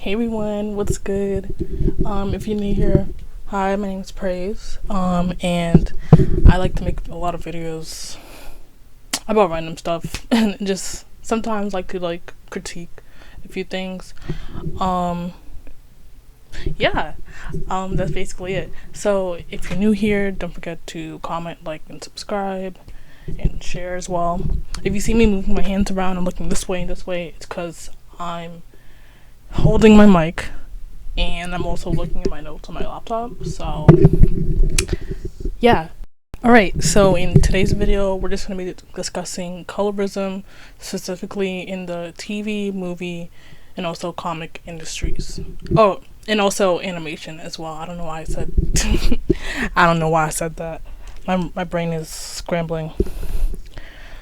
Hey everyone, what's good? If you're new here, hi, my name is Praise. And I like to make a lot of videos about random stuff and just sometimes like to critique a few things. Um, yeah, that's basically it. So if you're new here, don't forget to comment, like, and subscribe and share as well. If you see me moving my hands around and looking this way and this way, it's because I'm holding my mic and I'm also looking at my notes on my laptop. So yeah. Alright, so in today's video we're just going to be discussing colorism, specifically in the TV, movie, and also comic industries. Oh, and also animation as well. I don't know why I said I don't know why I said that. My brain is scrambling.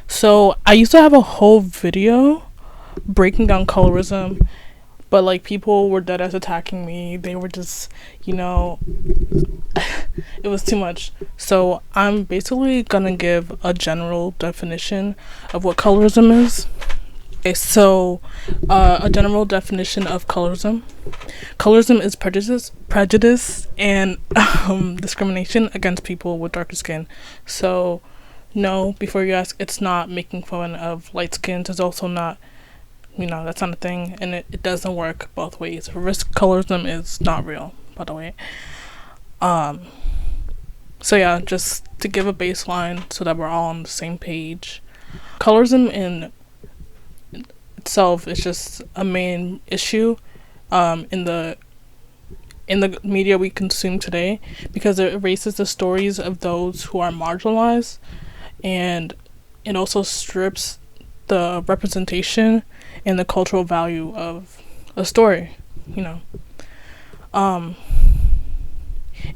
So I used to have a whole video breaking down colorism, but like people were dead ass attacking me. They were just, it was too much. So I'm basically gonna give a general definition of what colorism is. Okay, so a general definition of colorism. Colorism is prejudice and discrimination against people with darker skin. So no, before you ask, it's not making fun of light skins. It's also not, that's not a thing, and it doesn't work both ways. Risk colorism is not real, by the way. So yeah, just to give a baseline so that we're all on the same page. Colorism in itself is just a main issue in the media we consume today, because it erases the stories of those who are marginalized, and it also strips the representation and the cultural value of a story, and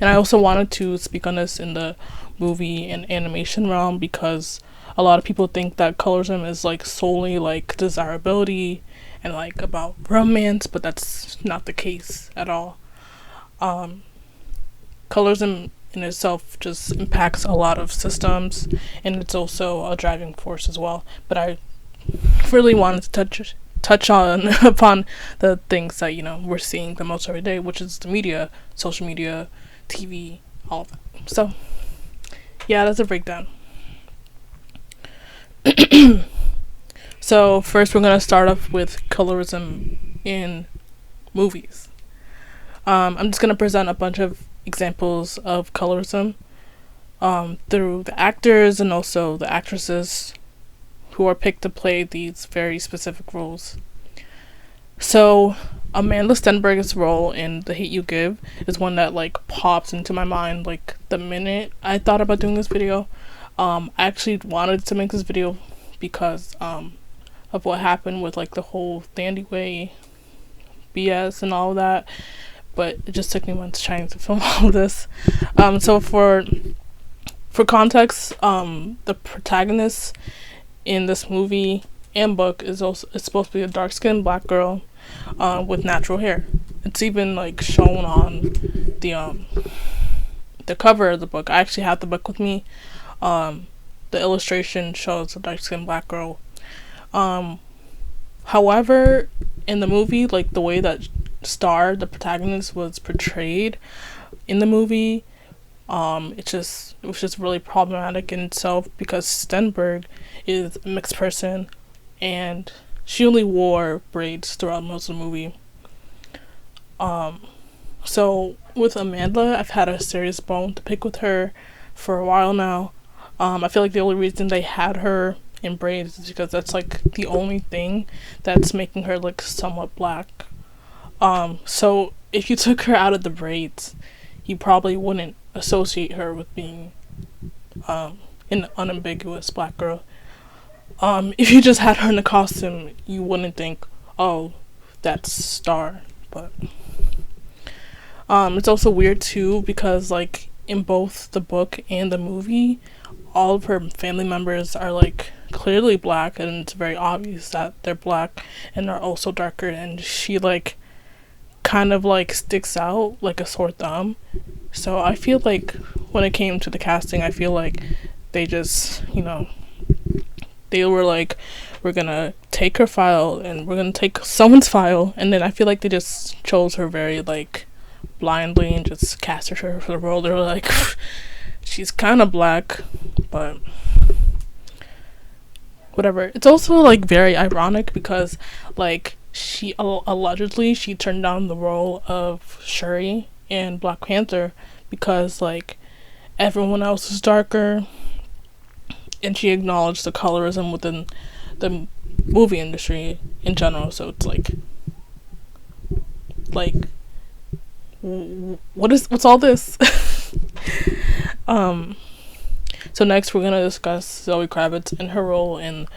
I also wanted to speak on this in the movie and animation realm, because a lot of people think that colorism is like solely like desirability and like about romance, but that's not the case at all. Colorism in itself just impacts a lot of systems, and it's also a driving force as well. But I really wanted to touch on upon the things that we're seeing the most every day, which is the media, social media, TV, all of that. So yeah, that's a breakdown. So first we're gonna start off with colorism in movies. I'm just gonna present a bunch of examples of colorism through the actors and also the actresses who are picked to play these very specific roles. So Amanda Stenberg's role in The Hate You Give is one that like pops into my mind like the minute I thought about doing this video. I actually wanted to make this video because of what happened with like the whole Thandy Way BS and all of that, but it just took me months trying to film all of this. So for context, the protagonist in this movie and book is supposed to be a dark-skinned black girl with natural hair. It's even like shown on the cover of the book. I actually have the book with me. The illustration shows a dark-skinned black girl. However, in the movie, like the way that Star, the protagonist, was portrayed in the movie, it was just really problematic in itself, because Stenberg is a mixed person and she only wore braids throughout most of the movie. So with Amanda, I've had a serious bone to pick with her for a while now. I feel like the only reason they had her in braids is because that's like the only thing that's making her look somewhat black. So if you took her out of the braids, you probably wouldn't associate her with being an unambiguous black girl. If you just had her in a costume, you wouldn't think, oh, that's Star. But it's also weird too, because like in both the book and the movie, all of her family members are like clearly black, and it's very obvious that they're black and are also darker, and she like kind of like sticks out like a sore thumb. So I feel like when it came to the casting, I feel like they just they were like, we're gonna take her file and we're gonna take someone's file, and then I feel like they just chose her very like blindly and just casted her for the role. They were like, she's kind of black, but whatever. It's also like very ironic because like she allegedly she turned down the role of Shuri in Black Panther because like everyone else is darker, and she acknowledged the colorism within the movie industry in general. So it's like what's all this? So next we're gonna discuss Zoe Kravitz and her role in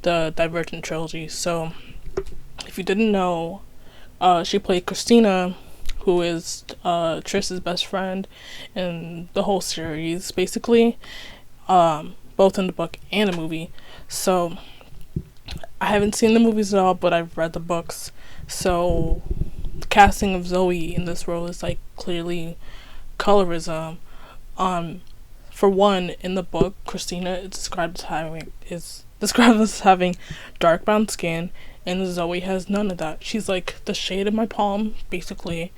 the Divergent trilogy. So if you didn't know, she played Christina, who is Triss's best friend in the whole series, basically, both in the book and the movie. So I haven't seen the movies at all, but I've read the books. So the casting of Zoe in this role is like clearly colorism. For one, in the book, Christina is described as having dark brown skin, and Zoe has none of that. She's like the shade of my palm, basically.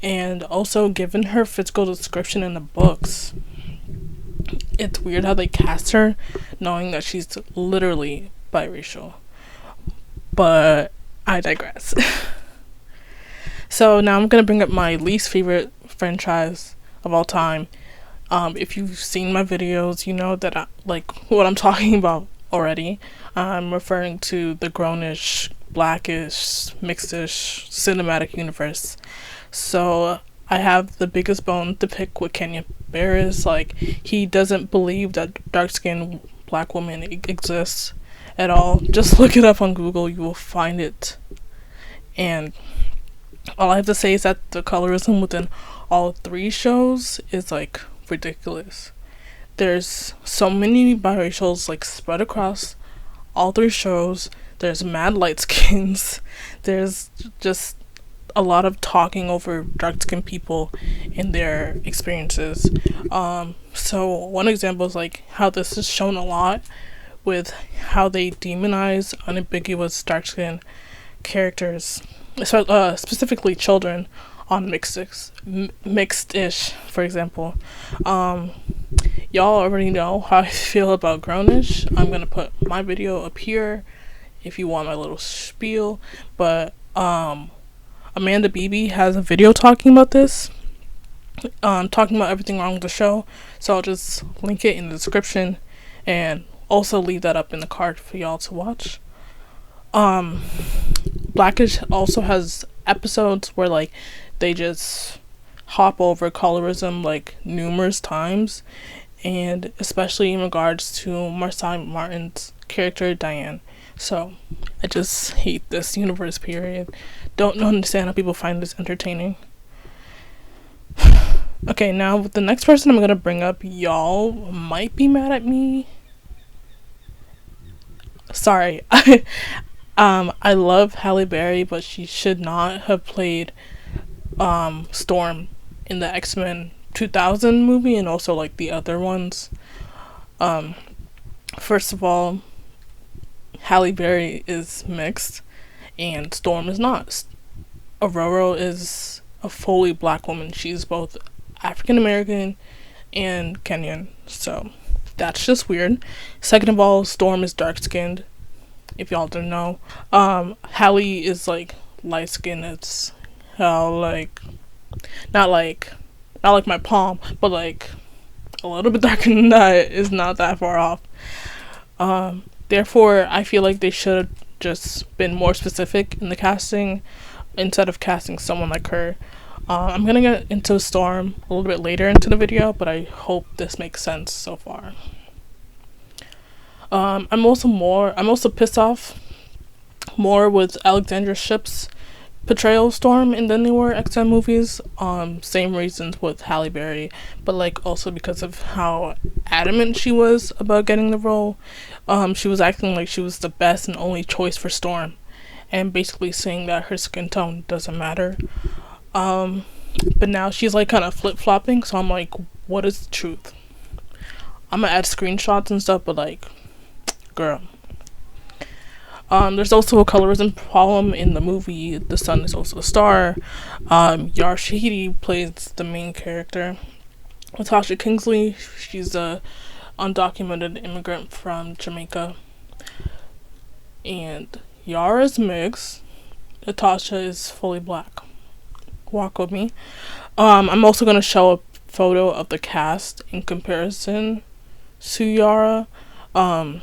And also, given her physical description in the books, it's weird how they cast her knowing that she's literally biracial. But I digress. So now I'm gonna bring up my least favorite franchise of all time. If you've seen my videos, you know that I like what I'm talking about already. I'm referring to the grownish, blackish, mixedish cinematic universe. So I have the biggest bone to pick with Kenya Barris. Like, he doesn't believe that dark-skinned black women exists at all. Just look it up on Google, you will find it. And all I have to say is that the colorism within all three shows is like ridiculous. There's so many biracials like spread across all three shows. There's mad light skins. There's just a lot of talking over dark skinned people and their experiences. So one example is like how this is shown a lot with how they demonize unambiguous dark skinned characters, specifically children, on mixed-ish, for example. Y'all already know how I feel about grownish. I'm gonna put my video up here if you want my little spiel, but Amanda Beebe has a video talking about this, talking about everything wrong with the show, so I'll just link it in the description and also leave that up in the card for y'all to watch. Blackish also has episodes where like they just hop over colorism like numerous times, and especially in regards to Marcel Martin's character Diane. So I just hate this universe, period. Don't understand how people find this entertaining. Okay, now with the next person I'm gonna bring up, y'all might be mad at me. Sorry. I love Halle Berry, but she should not have played Storm in the X-Men 2000 movie and also like the other ones. First of all, Halle Berry is mixed and Storm is not. Aurora is a fully black woman. She's both African American and Kenyan, so that's just weird. Second of all, Storm is dark skinned, if y'all didn't know. Halle is like light skinned. It's like not like my palm, but like a little bit darker than that. Is not that far off. Therefore, I feel like they should have just been more specific in the casting instead of casting someone like her. I'm gonna get into Storm a little bit later into the video, but I hope this makes sense so far. I'm also pissed off more with Alexandra Shipp's portrayal of Storm in the newer X-Men movies. Same reasons with Halle Berry, but like also because of how adamant she was about getting the role. She was acting like she was the best and only choice for Storm, and basically saying that her skin tone doesn't matter. But now she's like kind of flip-flopping, so I'm like, what is the truth? I'm gonna add screenshots and stuff, but like, girl. There's also a colorism problem in the movie. The Sun is also a star. Yara Shahidi plays the main character. Natasha Kingsley, she's a undocumented immigrant from Jamaica. And Yara's mixed. Natasha is fully black. Walk with me. I'm also gonna show a photo of the cast in comparison to Yara. I'm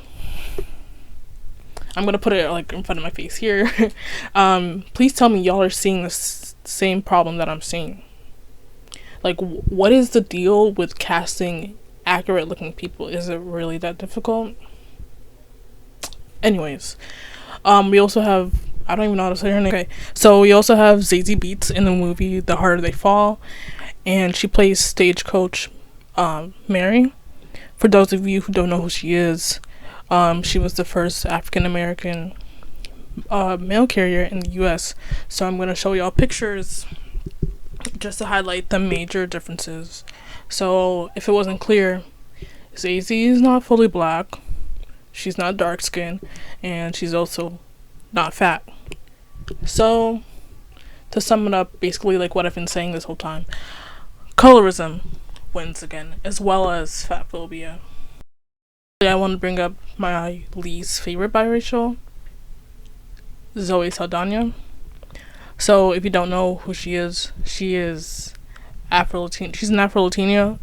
gonna put it like in front of my face here. Please tell me y'all are seeing the same problem that I'm seeing. Like, what is the deal with casting accurate looking people? Is it really that difficult? Anyways, we also have, I don't even know how to say her name. Okay, so we also have Zazie Beetz in the movie The Harder They Fall, and she plays Stagecoach Mary. For those of you who don't know who she is, she was the first African American mail carrier in the US. So I'm going to show y'all pictures just to highlight the major differences. So if it wasn't clear, Zazie is not fully black, she's not dark skinned, and she's also not fat. So to sum it up, basically like what I've been saying this whole time, colorism wins again, as well as fat phobia. I want to bring up my least favorite biracial, Zoe Saldana. So if you don't know who she is Afro-Latina. She's an Afro-Latina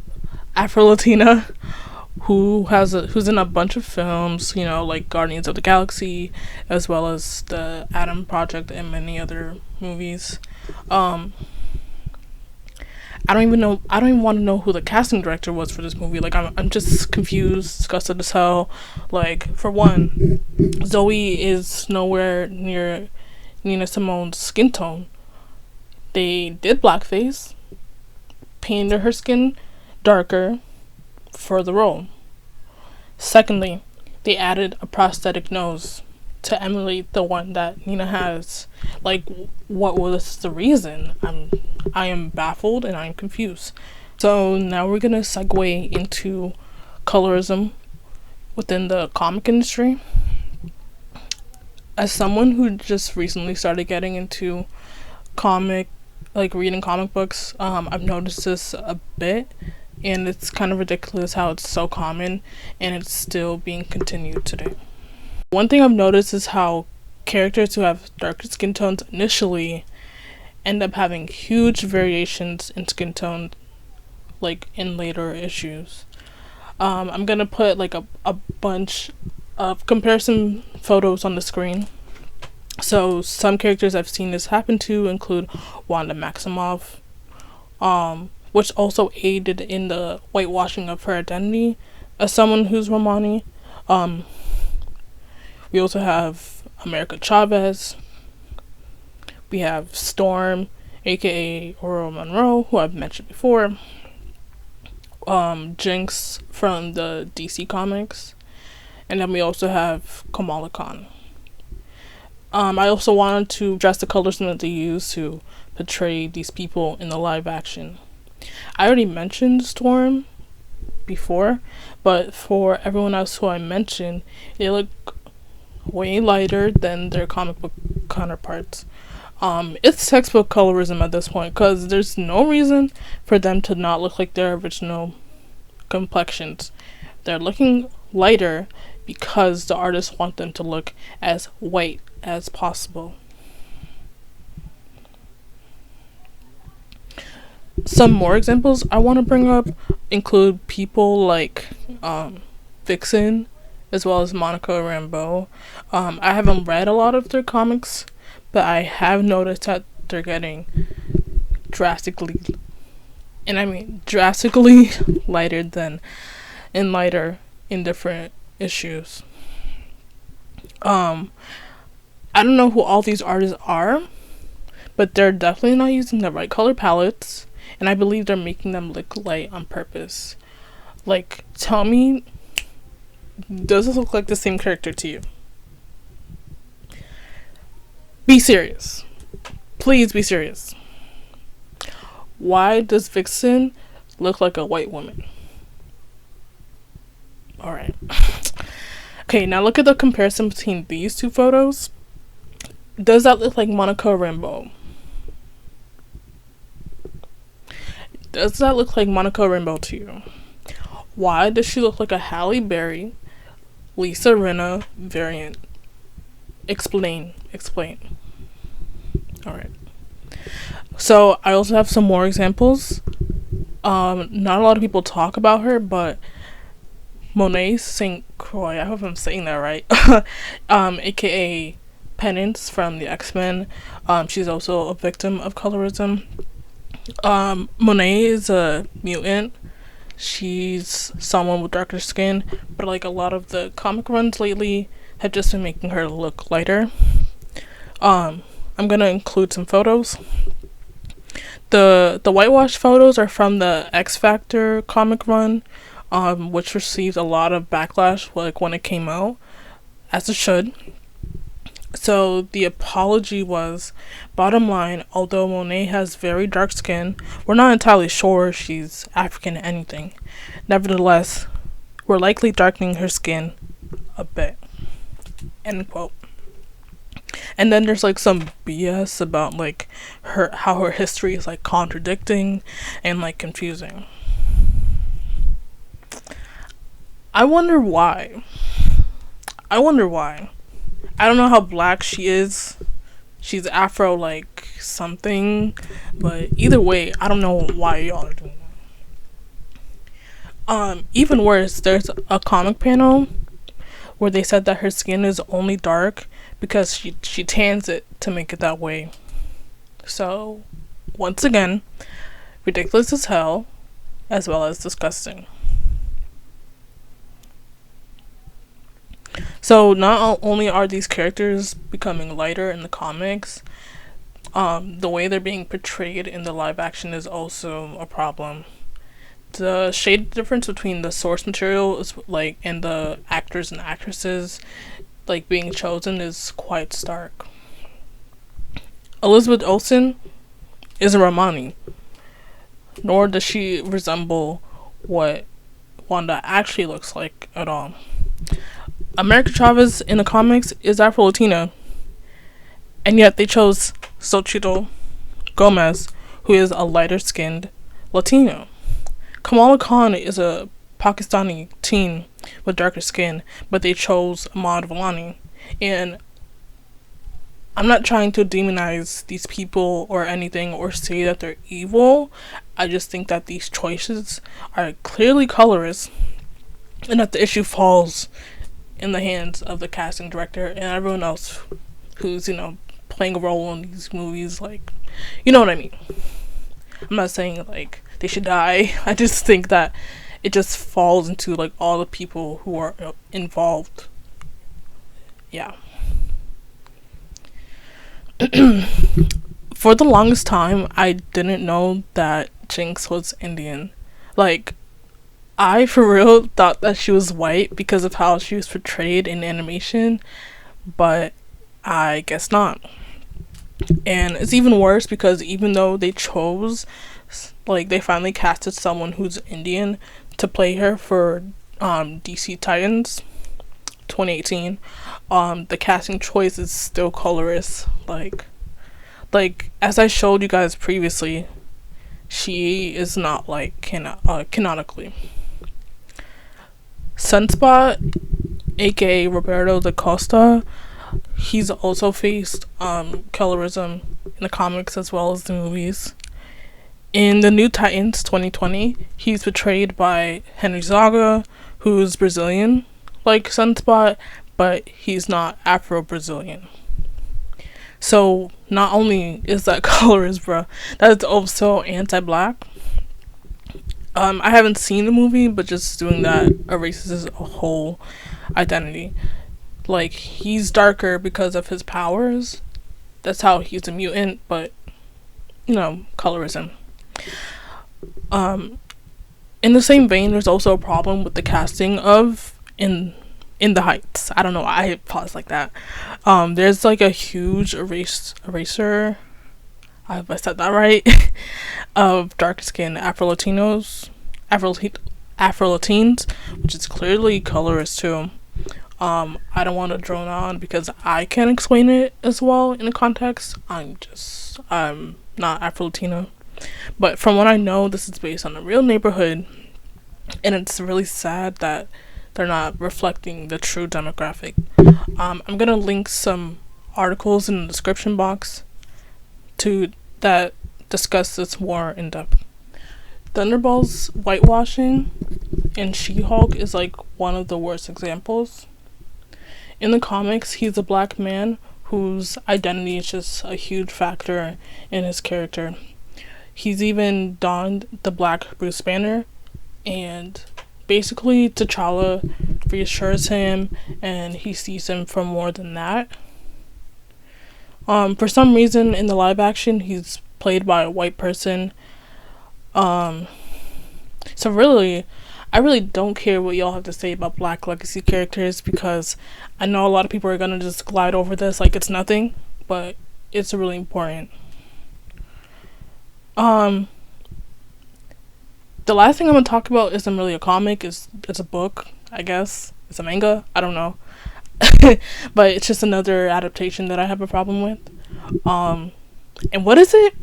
who's in a bunch of films, you know, like Guardians of the Galaxy, as well as the Adam Project and many other movies. I don't even want to know who the casting director was for this movie. Like, I'm just confused, disgusted as hell. Like, for one, Zoe is nowhere near Nina Simone's skin tone. They did blackface, painted her skin darker for the role. Secondly, they added a prosthetic nose to emulate the one that Nina has. Like, what was the reason? I am baffled and I'm confused. So now we're gonna segue into colorism within the comic industry. As someone who just recently started getting into reading comic books, I've noticed this a bit, and it's kind of ridiculous how it's so common and it's still being continued today. One thing I've noticed is how characters who have darker skin tones initially end up having huge variations in skin tone, like in later issues. I'm gonna put like a bunch of comparison photos on the screen. So some characters I've seen this happen to include Wanda Maximoff, which also aided in the whitewashing of her identity as someone who's Romani. We also have America Chavez. We have Storm, aka Ororo Monroe, who I've mentioned before. Jinx from the DC Comics. And then we also have Kamala Khan. I also wanted to address the colorism that they use to portray these people in the live action. I already mentioned Storm before, but for everyone else who I mentioned, they look way lighter than their comic book counterparts. It's textbook colorism at this point, because there's no reason for them to not look like their original complexions. They're looking lighter because the artists want them to look as white as possible. Some more examples I want to bring up include people like Vixen, as well as Monica Rambeau. I haven't read a lot of their comics, but I have noticed that they're getting drastically lighter in different issues. I don't know who all these artists are, but they're definitely not using the right color palettes, and I believe they're making them look light on purpose. Like, tell me, does this look like the same character to you? Be serious. Please be serious. Why does Vixen look like a white woman? Alright. Okay, now look at the comparison between these two photos. Does that look like Monica Rambeau? Does that look like Monica Rambeau to you? Why does she look like a Halle Berry, Lisa Rinna variant? Explain. Alright. So I also have some more examples. Not a lot of people talk about her, but Monet St. Croix, I hope I'm saying that right. AKA Penance from the X-Men. She's also a victim of colorism. Monet is a mutant. She's someone with darker skin, but like a lot of the comic runs lately have just been making her look lighter. I'm gonna include some photos. The whitewash photos are from the X Factor comic run, which received a lot of backlash like when it came out, as it should. So the apology was, bottom line, although Monet has very dark skin, we're not entirely sure she's African anything. Nevertheless, we're likely darkening her skin a bit. End quote. And then there's like some BS about like how her history is like contradicting and like confusing. I wonder why. I don't know how black she is. She's Afro like something, but either way, I don't know why y'all are doing that. Even worse, there's a comic panel where they said that her skin is only dark because she tans it to make it that way. So, once again, ridiculous as hell, as well as disgusting. So not only are these characters becoming lighter in the comics, the way they're being portrayed in the live action is also a problem. The shade difference between the source material is like and the actors and actresses like being chosen is quite stark. Elizabeth Olsen isn't Romani, nor does she resemble what Wanda actually looks like at all. America Chavez in the comics is Afro-Latina, and yet they chose Xochitl Gomez, who is a lighter-skinned Latino. Kamala Khan is a Pakistani teen with darker skin, but they chose Ahmad Vellani. And I'm not trying to demonize these people or anything or say that they're evil. I just think that these choices are clearly colorist and that the issue falls in the hands of the casting director and everyone else who's, playing a role in these movies. Like, you know what I mean? I'm not saying, like, they should die. I just think that it just falls into, like, all the people who are involved. Yeah. For the longest time, I didn't know that Jinx was Indian. Like, I for real thought that she was white because of how she was portrayed in animation, but I guess not. And it's even worse because even though they chose, like, they finally casted someone who's Indian to play her for DC Titans 2018, the casting choice is still colorist. Like as I showed you guys previously, she is not like canonically. Sunspot, aka Roberto da Costa, he's also faced colorism in the comics as well as the movies. In the New Titans 2020, he's portrayed by Henry Zaga, who's Brazilian, like Sunspot, but he's not Afro-Brazilian. So not only is that colorist, bruh, that is also anti-black. I haven't seen the movie, but just doing that erases his whole identity. Like, he's darker because of his powers. That's how he's a mutant, but, colorism. In the same vein, there's also a problem with the casting of In the Heights. I don't know why I paused like that. There's like a huge eraser, if I said that right, of dark skinned Afro-Latines, which is clearly colorist too. I don't want to drone on because I can't explain it as well in the context. I'm not Afro-Latina. But from what I know, this is based on a real neighborhood, and it's really sad that they're not reflecting the true demographic. I'm gonna link some articles in the description box to that discuss this more in depth. Thunderbolt's whitewashing in She-Hulk is like one of the worst examples. In the comics, he's a black man whose identity is just a huge factor in his character. He's even donned the black Bruce Banner, and basically T'Challa reassures him and he sees him for more than that. For some reason in the live action he's played by a white person. So really, I really don't care what y'all have to say about Black Legacy characters, because I know a lot of people are gonna just glide over this like it's nothing, but it's really important. The last thing I'm gonna talk about isn't really a comic, it's a book, I guess. It's a manga, I don't know. But it's just another adaptation that I have a problem with. And what is it?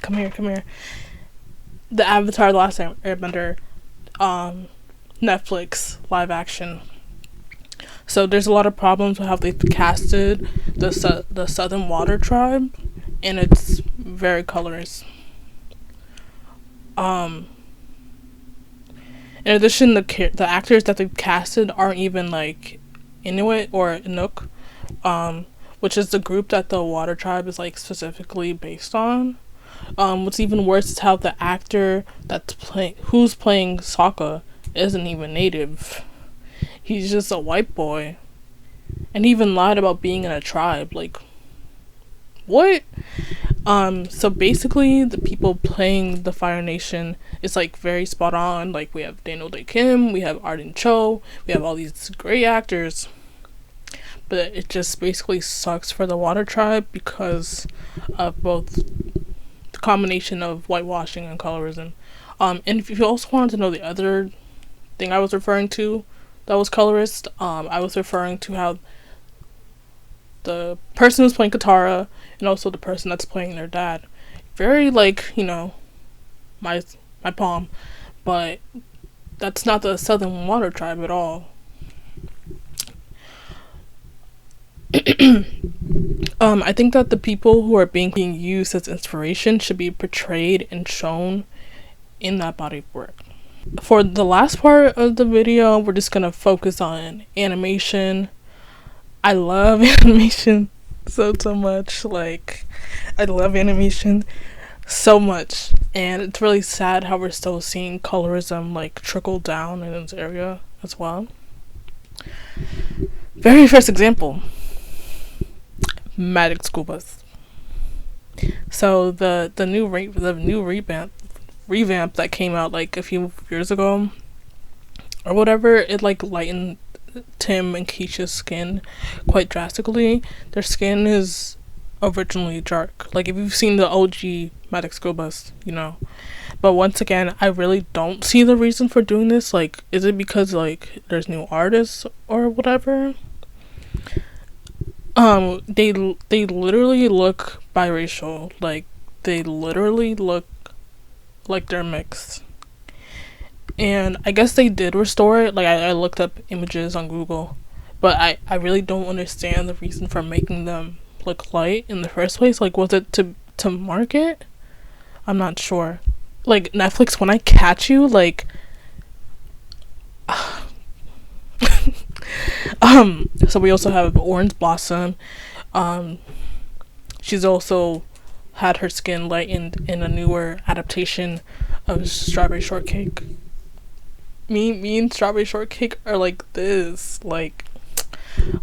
Come here. The Avatar: The Last Airbender Netflix live action. So there's a lot of problems with how they've casted the Southern Water Tribe, and it's very colorist. In addition, the actors that they've casted aren't even like Inuit or Inuk, which is the group that the Water Tribe is like specifically based on. What's even worse is how the actor who's playing Sokka isn't even native. He's just a white boy, and he even lied about being in a tribe. Like, what? So basically, the people playing the Fire Nation is like very spot on. Like, we have Daniel Day Kim, we have Arden Cho, we have all these great actors, but it just basically sucks for the Water Tribe because of both the combination of whitewashing and colorism. And if you also wanted to know the other thing I was referring to that was colorist, I was referring to how the person who's playing Katara and also the person that's playing their dad, very like, you know, my palm, but that's not the Southern Water Tribe at all. I think that the people who are being used as inspiration should be portrayed and shown in that body of work. For the last part of the video, we're just gonna focus on animation. I love animation so much. Like, I love animation so much, and it's really sad how we're still seeing colorism like trickle down in this area as well. Very first example, Magic School Bus. So the new revamp that came out like a few years ago or whatever, it like lightened Tim and Keisha's skin quite drastically. Their skin is originally dark. Like, if you've seen the OG Magic School Bus, you know. But once again, I really don't see the reason for doing this. Like, is it because like there's new artists or whatever? They literally look biracial. Like, they literally look like they're mixed. And I guess they did restore it. Like, I looked up images on Google, but I really don't understand the reason for making them look light in the first place. Like, was it to market? I'm not sure. Like, Netflix, when I catch you, like so we also have Orange Blossom. She's also had her skin lightened in a newer adaptation of Strawberry Shortcake. Me and Strawberry Shortcake are like this. Like,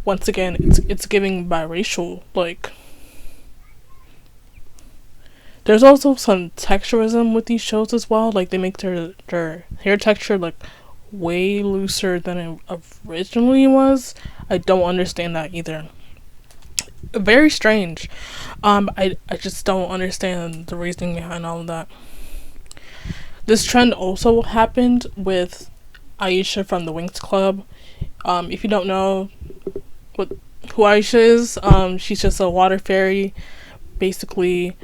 once again, it's giving biracial. Like, there's also some texturism with these shows as well. Like, they make their hair texture like way looser than it originally was. I don't understand that either. Very strange. I just don't understand the reasoning behind all of that. This trend also happened with Aisha from the Winx Club. If you don't know what who Aisha is, she's just a water fairy, basically.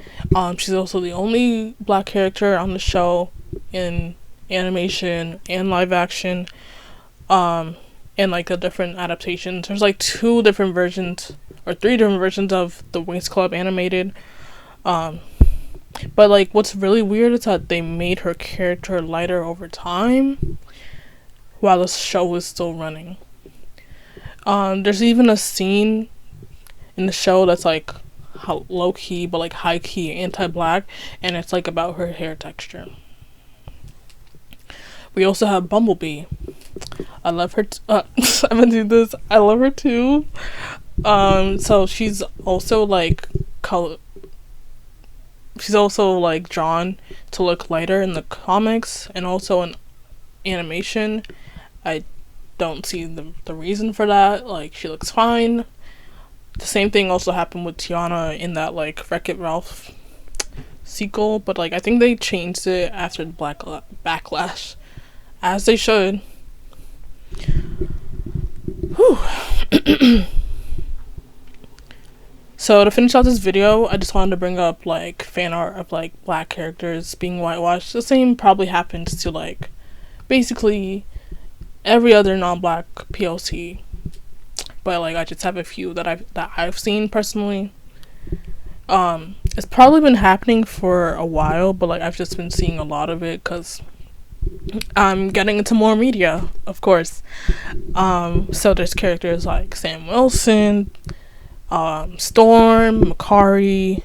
She's also the only black character on the show in animation and live action, and like the different adaptations. There's like 2 different versions or 3 different versions of the Winx Club animated. But like what's really weird is that they made her character lighter over time while the show was still running. There's even a scene in the show that's like low key but like high key anti-black, and it's like about her hair texture. We also have Bumblebee. I love her. I'm gonna do this. I love her too. So she's also like she's also like drawn to look lighter in the comics and also in animation. I don't see the reason for that. Like, she looks fine. The same thing also happened with Tiana in that like Wreck-It Ralph sequel, but like I think they changed it after the backlash, as they should. Whew. So to finish out this video, I just wanted to bring up like fan art of like black characters being whitewashed. The same probably happens to like basically every other non-black POC, but like I just have a few that I've seen personally. It's probably been happening for a while, but like I've just been seeing a lot of it because I'm getting into more media, of course. So there's characters like Sam Wilson, Storm, Makari.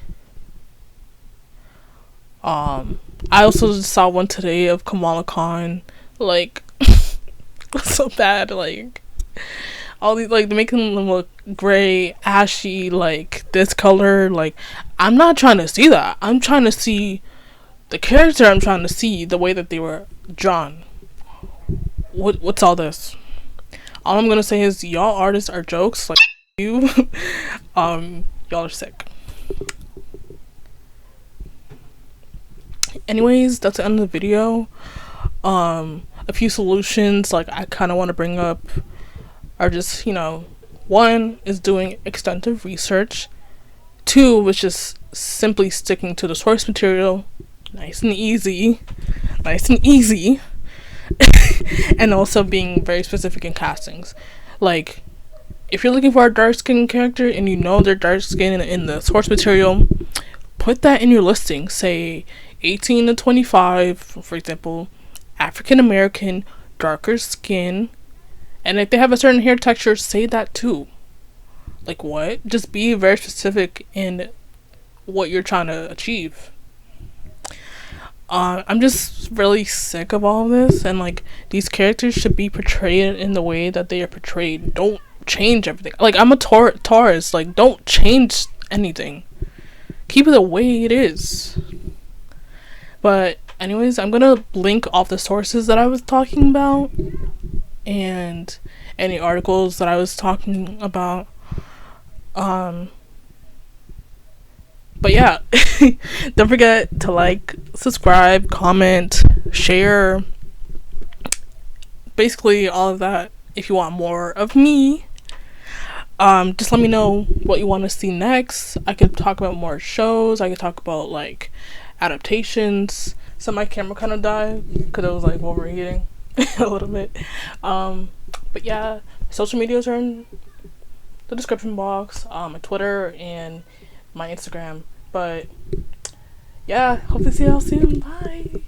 I also just saw one today of Kamala Khan. Like, so bad. Like, all these, like, making them look gray, ashy, like this color. Like, I'm not trying to see that. I'm trying to see the character. I'm trying to see the way that they were drawn. What's all this? All I'm gonna say is y'all artists are jokes. Like, you. Y'all are sick. Anyways, that's the end of the video. A few solutions like I kind of want to bring up are just, you know, 1 is doing extensive research. 2 was just simply sticking to the source material, nice and easy. And also being very specific in castings. Like, if you're looking for a dark skinned character and you know they're dark skinned in the source material, put that in your listing. Say 18 to 25, for example, African American, darker skin, and if they have a certain hair texture, say that too. Like, what? Just be very specific in what you're trying to achieve. I'm just really sick of all of this, and like, these characters should be portrayed in the way that they are portrayed. Don't change everything. Like, I'm a Taurus. Like, don't change anything. Keep it the way it is. But anyways, I'm gonna link all the sources that I was talking about and any articles that I was talking about. But yeah, don't forget to like, subscribe, comment, share, basically all of that. If you want more of me, just let me know what you want to see next. I could talk about more shows. I could talk about like adaptations. So my camera kind of died because it was like overheating a little bit. But yeah, social medias are in the description box. My Twitter and my Instagram. But yeah, hope to see y'all soon. Bye.